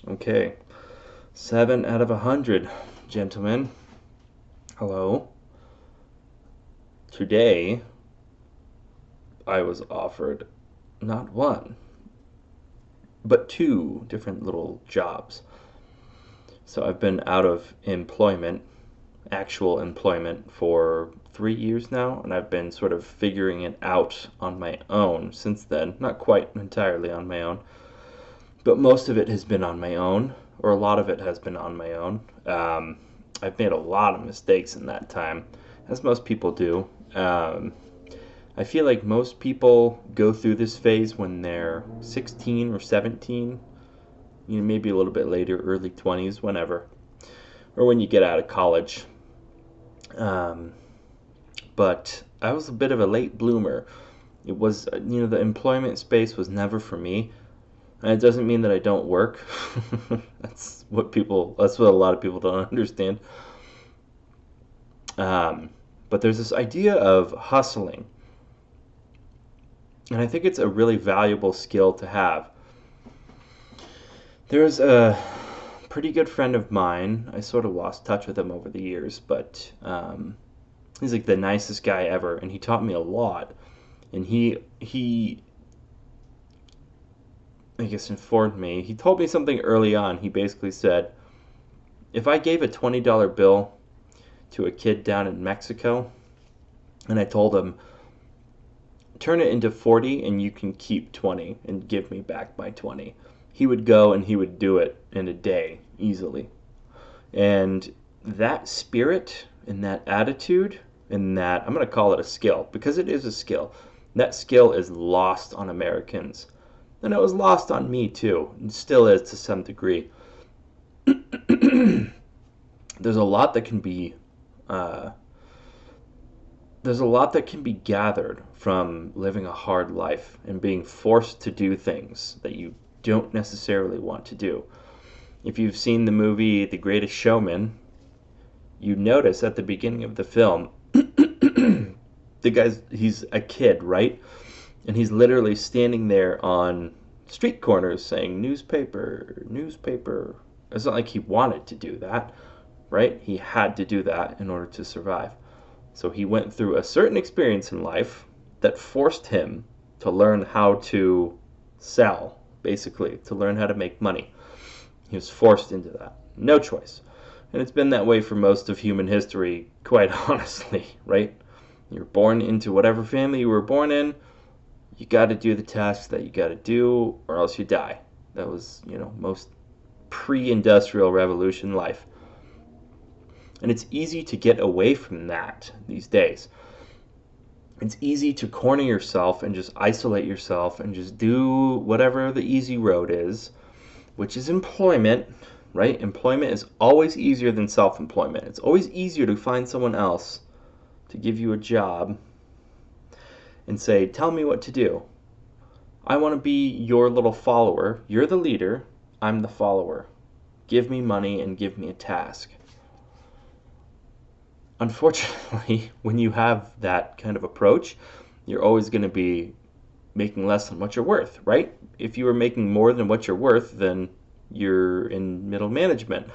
Okay, 7 out of 100, gentlemen. Hello. Today, I was offered not one, but two different little jobs. So I've been out of employment, actual employment, for 3 years now, and I've been sort of figuring it out on my own since then. Not quite entirely on my own, but most of it has been on my own, or a lot of it has been on my own. I've made a lot of mistakes in that time, as most people do. I feel like most people go through this phase when they're 16 or 17, maybe a little bit later, early 20s, whenever, or when you get out of college. Um, but I was a bit of a late bloomer. It was, the employment space was never for me. And it doesn't mean that I don't work. That's what a lot of people don't understand. Um, but there's this idea of hustling. And I think it's a really valuable skill to have. There's a pretty good friend of mine. I sort of lost touch with him over the years, but he's like the nicest guy ever, and he taught me a lot. And he I guess informed me. He told me something early on. He basically said, if I gave a $20 bill to a kid down in Mexico, and I told him, turn it into 40 and you can keep 20 and give me back my 20, he would go and he would do it in a day easily. And that spirit and that attitude and that, I'm going to call it a skill because it is a skill. That skill is lost on Americans. And it was lost on me too, and still is to some degree. There's a lot that can be uh, there's a lot that can be gathered from living a hard life and being forced to do things that you don't necessarily want to do. If you've seen the movie The Greatest Showman, you notice at the beginning of the film, he's a kid, right? And he's literally standing there on street corners saying, newspaper, newspaper. It's not like he wanted to do that, right? He had to do that in order to survive. So he went through a certain experience in life that forced him to learn how to sell, basically, to learn how to make money. He was forced into that. No choice. And it's been that way for most of human history, quite honestly, right? You're born into whatever family you were born in, you got to do the tasks that you got to do, or else you die. That was, most pre-industrial revolution life. And it's easy to get away from that these days. It's easy to corner yourself and just isolate yourself and just do whatever the easy road is, which is employment, right? Employment is always easier than self-employment. It's always easier to find someone else to give you a job and say, tell me what to do. I want to be your little follower. You're the leader. I'm the follower. Give me money and give me a task. Unfortunately, when you have that kind of approach, you're always going to be making less than what you're worth, right? If you were making more than what you're worth, then you're in middle management.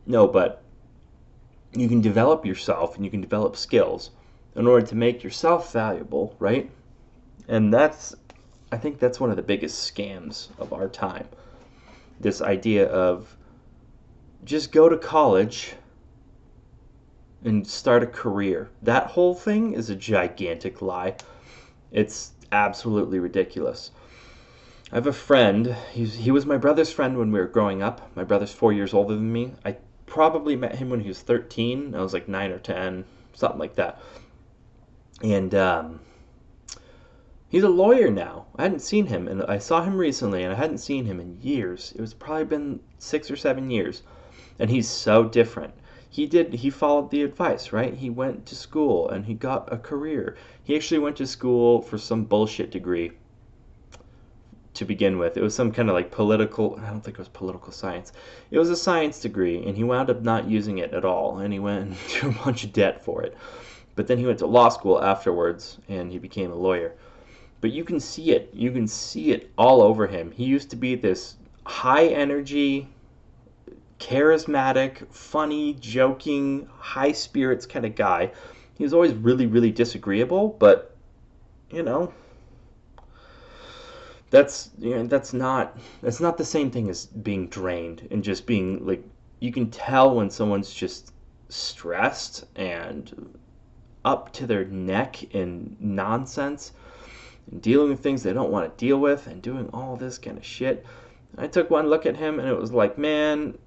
No, but you can develop yourself and you can develop skills in order to make yourself valuable, right? And I think that's one of the biggest scams of our time. This idea of just go to college and start a career. That whole thing is a gigantic lie. It's absolutely ridiculous. I have a friend. He was my brother's friend when we were growing up. My brother's 4 years older than me. I probably met him when he was 13. I was like 9 or 10, something like that. And he's a lawyer now. I hadn't seen him, and I saw him recently, and I hadn't seen him in years. It was probably been 6 or 7 years. And he's so different. He followed the advice, right? He went to school and he got a career. He actually went to school for some bullshit degree to begin with. It was some kind of like I don't think it was political science. It was a science degree, and he wound up not using it at all, and he went into a bunch of debt for it. But then he went to law school afterwards, and he became a lawyer. but you can see it. You can see it all over him. He used to be this high energy, charismatic, funny, joking, high spirits kind of guy. He was always really, really disagreeable, but you know, that's not the same thing as being drained and just being like, you can tell when someone's just stressed and up to their neck in nonsense and dealing with things they don't want to deal with and doing all this kind of shit. I took one look at him and it was like, man,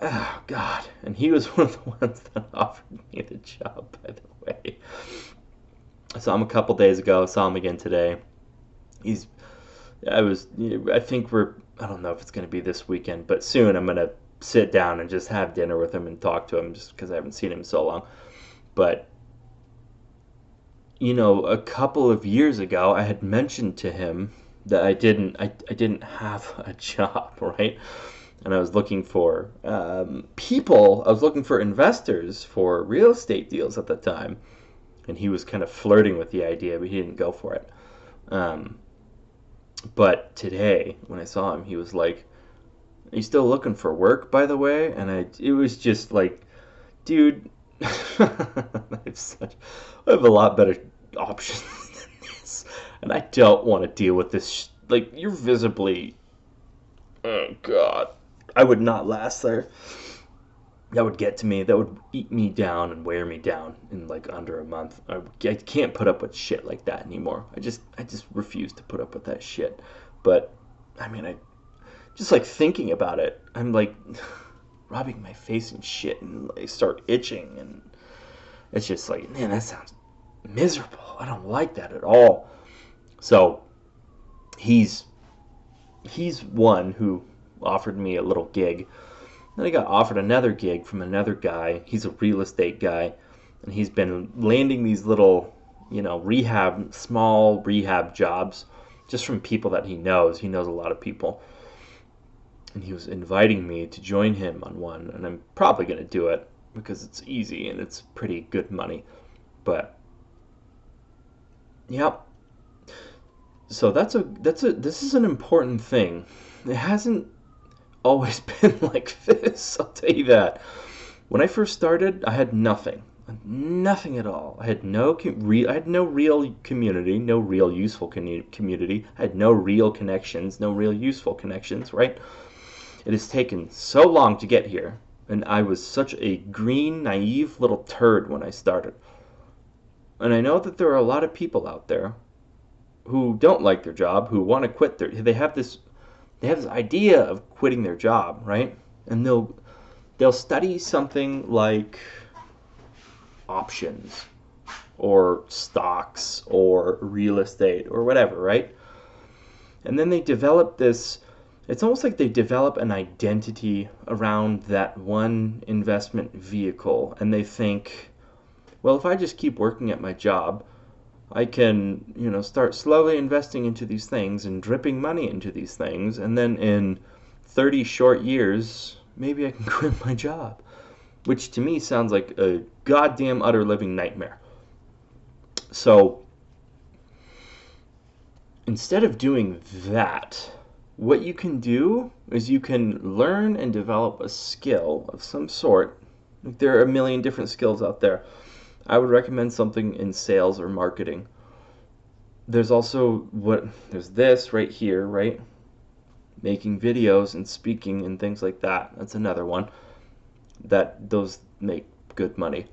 oh God. And he was one of the ones that offered me the job, by the way. I saw him a couple days ago, saw him again today. I think I don't know if it's going to be this weekend, but soon I'm going to sit down and just have dinner with him and talk to him, just because I haven't seen him so long. But, a couple of years ago, I had mentioned to him that I didn't have a job, right? And I was looking for people. I was looking for investors for real estate deals at the time. And he was kind of flirting with the idea, but he didn't go for it. But today, when I saw him, he was like, "Are you still looking for work, by the way?" And it was just like, dude, I have a lot better options than this, and I don't want to deal with this. Like, you're visibly, oh God, I would not last there. That would get to me. That would eat me down and wear me down in like under a month. I can't put up with shit like that anymore. I just refuse to put up with that shit. But I mean, I just like thinking about it, I'm like rubbing my face and shit, and I start itching, and it's just like, man, that sounds miserable. I don't like that at all. So he's one who offered me a little gig. Then I got offered another gig from another guy. He's a real estate guy, and he's been landing these little, small rehab jobs just from people that he knows. He knows a lot of people. And he was inviting me to join him on one, and I'm probably going to do it because it's easy and it's pretty good money. But, yep. So this is an important thing. It hasn't always been like this, I'll tell you that. When I first started, I had nothing at all. I had no real community, no real useful community. I had no real connections, no real useful connections, right? It has taken so long to get here, and I was such a green, naive little turd when I started. And I know that there are a lot of people out there who don't like their job, who want to quit they have this idea of quitting their job, right? And they'll study something like options or stocks or real estate or whatever, right? And then they develop this, it's almost like they develop an identity around that one investment vehicle, and they think, well, if I just keep working at my job, I can, start slowly investing into these things and dripping money into these things, and then in 30 short years, maybe I can quit my job, which to me sounds like a goddamn utter living nightmare. So instead of doing that, what you can do is you can learn and develop a skill of some sort. There are a million different skills out there. I would recommend something in sales or marketing. There's also there's this right here, right? Making videos and speaking and things like that. That's another one. Those make good money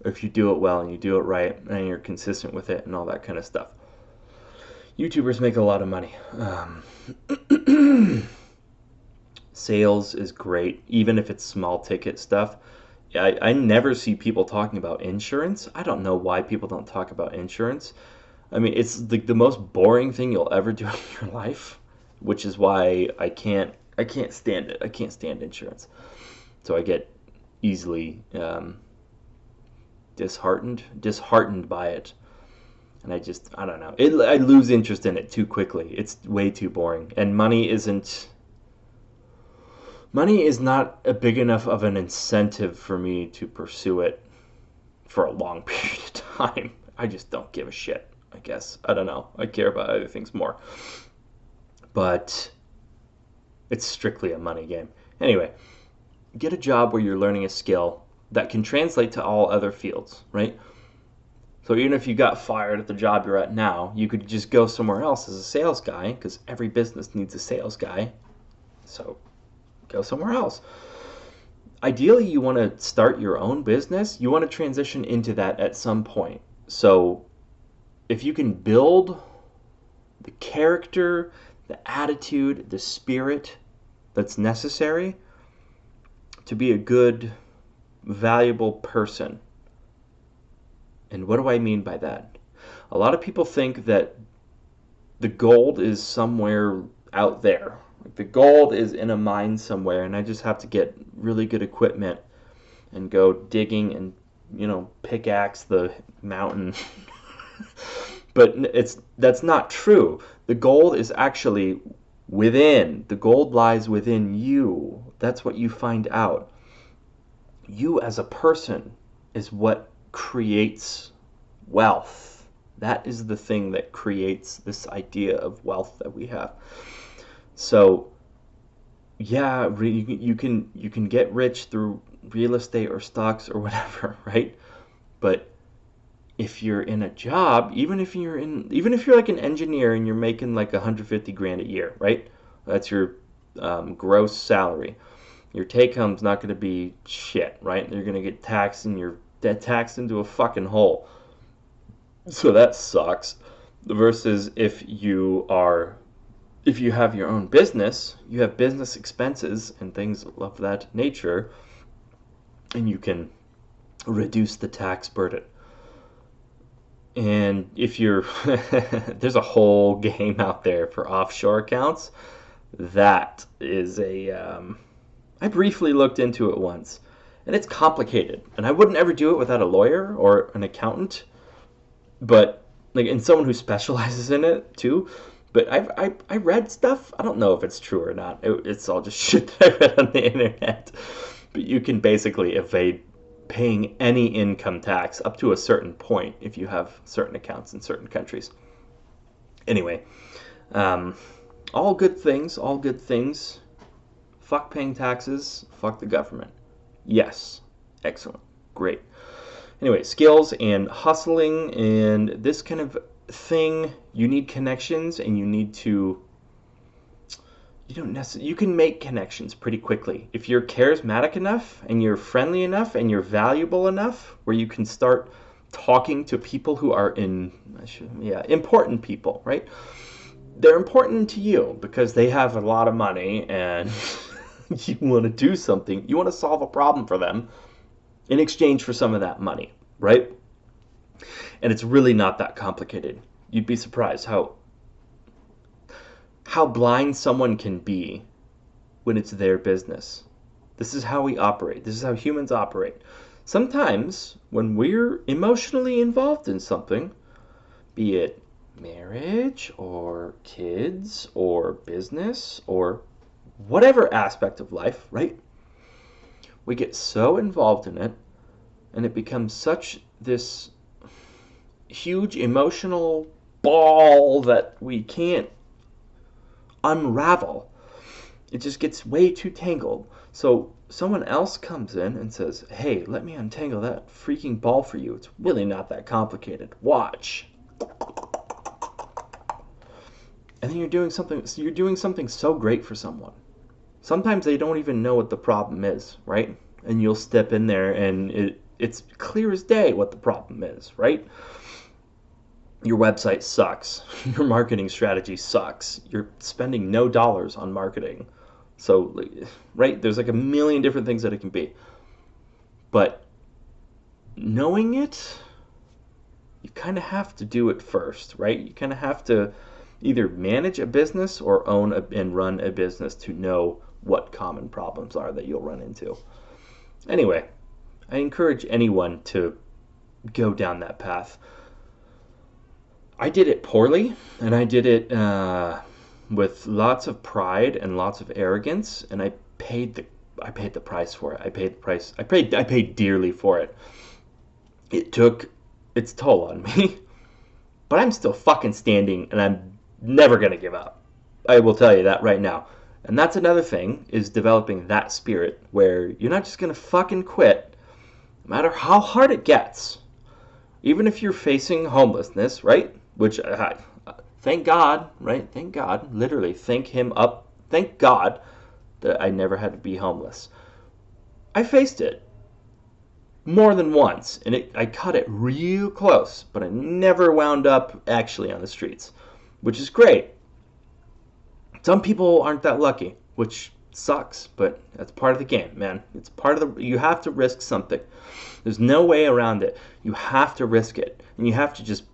if you do it well and you do it right and you're consistent with it and all that kind of stuff. YouTubers make a lot of money. Sales is great, even if it's small ticket stuff. I never see people talking about insurance. I don't know why people don't talk about insurance. I mean, it's the most boring thing you'll ever do in your life, which is why I can't stand it. I can't stand insurance. So I get easily disheartened by it. And I don't know. I lose interest in it too quickly. It's way too boring. And money is not a big enough of an incentive for me to pursue it for a long period of time. I just don't give a shit. I guess. I don't know. I care about other things more. But it's strictly a money game. Anyway, get a job where you're learning a skill that can translate to all other fields, right? So even if you got fired at the job you're at now, you could just go somewhere else as a sales guy, because every business needs a sales guy. So go somewhere else. Ideally, you want to start your own business. You want to transition into that at some point. So if you can build the character, the attitude, the spirit that's necessary to be a good, valuable person. And what do I mean by that? A lot of people think that the gold is somewhere out there. Like the gold is in a mine somewhere, and I just have to get really good equipment and go digging and, pickaxe the mountain. But that's not true. The gold is actually within. The gold lies within you. That's what you find out. You as a person is what creates wealth. That is the thing that creates this idea of wealth that we have. So, yeah, you can get rich through real estate or stocks or whatever, right? But if you're in a job, even if you're like an engineer and you're making like 150 grand a year, right? That's your gross salary. Your take home's not going to be shit, right? You're going to get taxed and you're taxed into a fucking hole. So that sucks. Versus if you have your own business, you have business expenses and things of that nature, and you can reduce the tax burden. And if you're there's a whole game out there for offshore accounts. That is I briefly looked into it once, and it's complicated, and I wouldn't ever do it without a lawyer or an accountant, but and someone who specializes in it too. But I read stuff. I don't know if it's true or not. It's all just shit that I read on the internet. But you can basically evade paying any income tax up to a certain point if you have certain accounts in certain countries. Anyway, all good things, all good things. Fuck paying taxes, fuck the government. Yes, excellent, great. Anyway, skills and hustling and this kind of thing, you need connections, and you can make connections pretty quickly. If you're charismatic enough and you're friendly enough and you're valuable enough where you can start talking to people who are important people, right? They're important to you because they have a lot of money and you want to do something. You want to solve a problem for them in exchange for some of that money, right? And it's really not that complicated. You'd be surprised how blind someone can be when it's their business. This is how we operate. This is how humans operate. Sometimes when we're emotionally involved in something, be it marriage or kids or business or whatever aspect of life, right? We get so involved in it, and it becomes such this huge emotional ball that we can't unravel. It just gets way too tangled. So someone else comes in and says, hey, let me untangle that freaking ball for you. It's really not that complicated. Watch. And then you're doing something so great for someone. Sometimes they don't even know what the problem is, right? And you'll step in there and it's clear as day what the problem is, right? Your website sucks. Your marketing strategy sucks. You're spending no dollars on marketing. So, right, there's like a million different things that it can be. But knowing it, you kind of have to do it first, right? You kind of have to either manage a business or own and run a business to know what common problems are that you'll run into. Anyway, I encourage anyone to go down that path. I did it poorly, and I did it with lots of pride and lots of arrogance, and I paid the price for it. I paid dearly for it. It took its toll on me. but I'm still fucking standing, and I'm never going to give up. I will tell you that right now. And that's another thing, is developing that spirit where you're not just going to fucking quit, no matter how hard it gets. Even if you're facing homelessness, right? Which, thank God, right? Thank God, literally, thank him up. Thank God that I never had to be homeless. I faced it more than once, and I cut it real close, but I never wound up actually on the streets, which is great. Some people aren't that lucky, which sucks, but that's part of the game, man. It's part of you have to risk something. There's no way around it. You have to risk it, and you have to just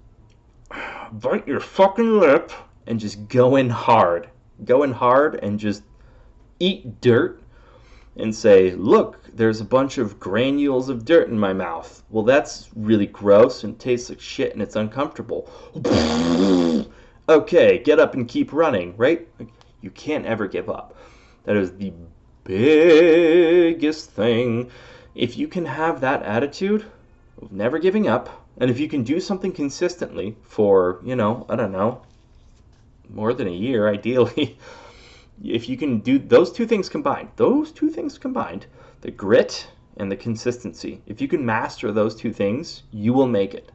bite your fucking lip and just go in hard. Go in hard and just eat dirt and say, look, there's a bunch of granules of dirt in my mouth. Well, that's really gross and tastes like shit and it's uncomfortable. Okay, get up and keep running, right? You can't ever give up. That is the biggest thing. If you can have that attitude of never giving up, and if you can do something consistently for, I don't know, more than a year, ideally, if you can do those two things combined, the grit and the consistency, if you can master those two things, you will make it.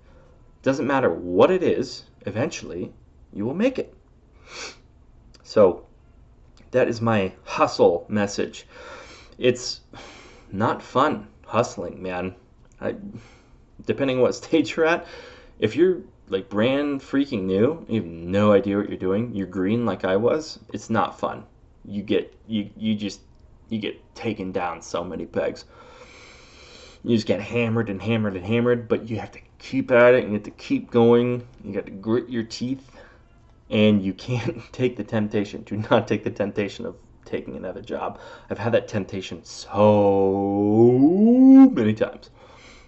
Doesn't matter what it is, eventually, you will make it. So, that is my hustle message. It's not fun hustling, man. Depending on what stage you're at, if you're like brand freaking new, you have no idea what you're doing, you're green like I was, it's not fun. You get taken down so many pegs. You just get hammered and hammered and hammered, but you have to keep at it and you have to keep going. You got to grit your teeth, and you can't take the temptation. Do not take the temptation of taking another job. I've had that temptation so many times,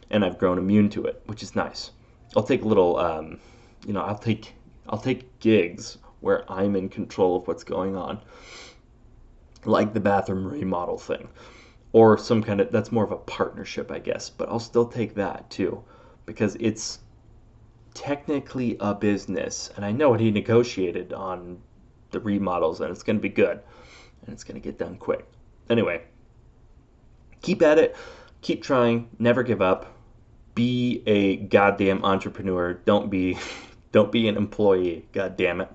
and I've grown immune to it, which is nice. I'll take a little, I'll take gigs where I'm in control of what's going on, like the bathroom remodel thing, or some kind of, that's more of a partnership, I guess, but I'll still take that too, because it's technically a business, and I know what he negotiated on the remodels, and it's going to be good, and it's going to get done quick. Anyway, keep at it, keep trying, never give up. Be a goddamn entrepreneur. Don't be an employee. God damn it.